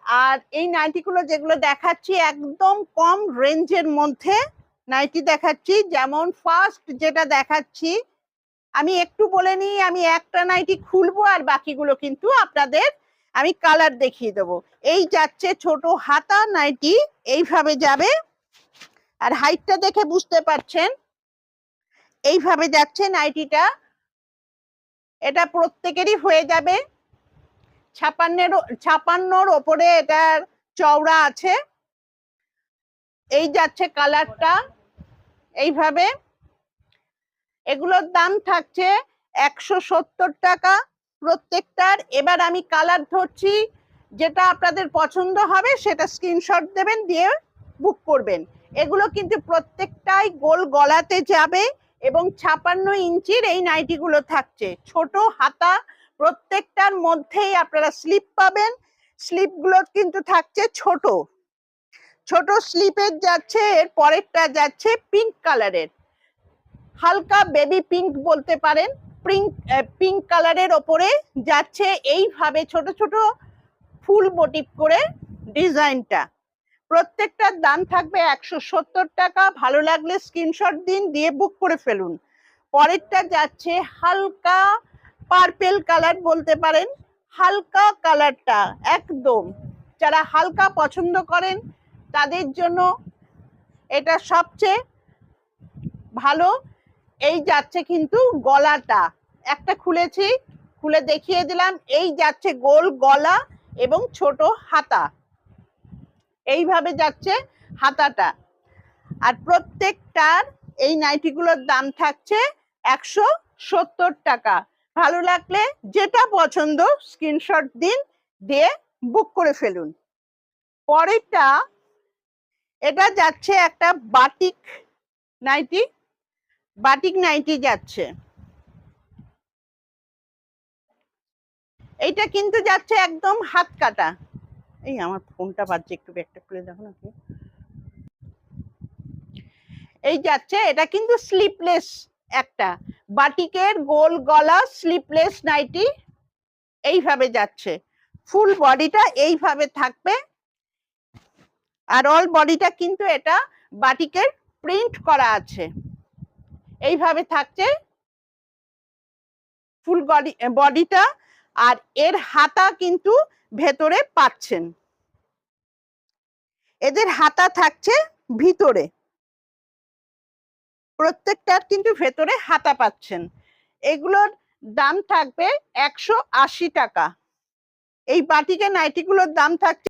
আর এই নাইটিগুলো যেগুলো দেখাচ্ছি একদম কম রেঞ্জের মধ্যে নাইটি দেখাচ্ছি। যেমন ফার্স্ট যেটা দেখাচ্ছি, আমি একটু বলে নিই, আমি একটা নাইটি খুলবো আর বাকিগুলো কিন্তু আপনাদের আমি কালার দেখিয়ে দেবো। এই যাচ্ছে ছোট হাতা নাইটি, এইভাবে যাবে, আর হাইটটা দেখে বুঝতে পারছেন এইভাবে যাচ্ছে নাইটিটা। এটা প্রত্যেকেরই হয়ে যাবে, 56-র ওপরে এটার চওড়া আছে। এই যাচ্ছে কালারটা এইভাবে। এগুলোর দাম থাকছে 170 টাকা প্রত্যেকটার। এবার আমি কালার ধরছি, যেটা আপনাদের পছন্দ হবে সেটা স্ক্রিনশট দেবেন, দিয়ে বুক করবেন। এগুলো কিন্তু প্রত্যেকটাই গোল গলাতে যাবে এবং 56 ইঞ্চির এই নাইটিগুলো থাকছে। ছোট হাতা, প্রত্যেকটার মধ্যেই আপনারা স্লিপ পাবেন। স্লিপগুলো কিন্তু থাকছে ছোট ছোট স্লিপের যাচ্ছে। এর পরেরটা যাচ্ছে পিঙ্ক কালারের, হালকা বেবি পিঙ্ক বলতে পারেন, পিঙ্ক কালারের ওপরে যাচ্ছে এইভাবে ছোট ছোট ফুল মোটিভ করে ডিজাইনটা। প্রত্যেকটার দাম থাকবে 170 টাকা। ভালো লাগলে স্ক্রিনশট দিন, দিয়ে বুক করে ফেলুন। পরেরটা যাচ্ছে হালকা পার্পেল কালার বলতে পারেন, হালকা কালারটা একদম যারা হালকা পছন্দ করেন তাদের জন্য এটা সবচেয়ে ভালো। এই যাচ্ছে কিন্তু গলাটা, একটা খুলেছি, খুলে দেখিয়ে দিলাম। এই যাচ্ছে গোল গলা এবং ছোট হাতা, এইভাবে যাচ্ছে হাতাটা। আর প্রত্যেকটার এই নাইটিগুলোর দাম থাকছে 170 টাকা। ভালো লাগলে যেটা পছন্দ স্ক্রিনশট দিন, দিয়ে বুক করে ফেলুন। পরেরটা, এটা যাচ্ছে একটা বাটিক নাইটি, বাটিক নাইটি যাচ্ছে। এইটা কিন্তু যাচ্ছে একদম হাত কাটা। এই আমার ফোনটা বাজছে, একটু ব্যাগটা খুলে দেখো না। এই যাচ্ছে, এটা কিন্তু স্লিপলেস, একটা বাটিকের গোল গলা স্লিপলেস নাইটি, এইভাবে যাচ্ছে। ফুল বডিটা এইভাবে থাকবে, আর অল বডিটা কিন্তু এটা বাটিকের প্রিন্ট করা আছে, এইভাবে থাকছে ফুল বডিটা। আর এর হাতা কিন্তু ভেতরে পাচ্ছেন, এদের হাতা থাকছে ভিতরে, প্রত্যেকটার কিন্তু ভেতরে হাতা পাচ্ছেন। এগুলোর দাম থাকবে 180 টাকা। এই বাটিকের নাইটিগুলোর দাম থাকছে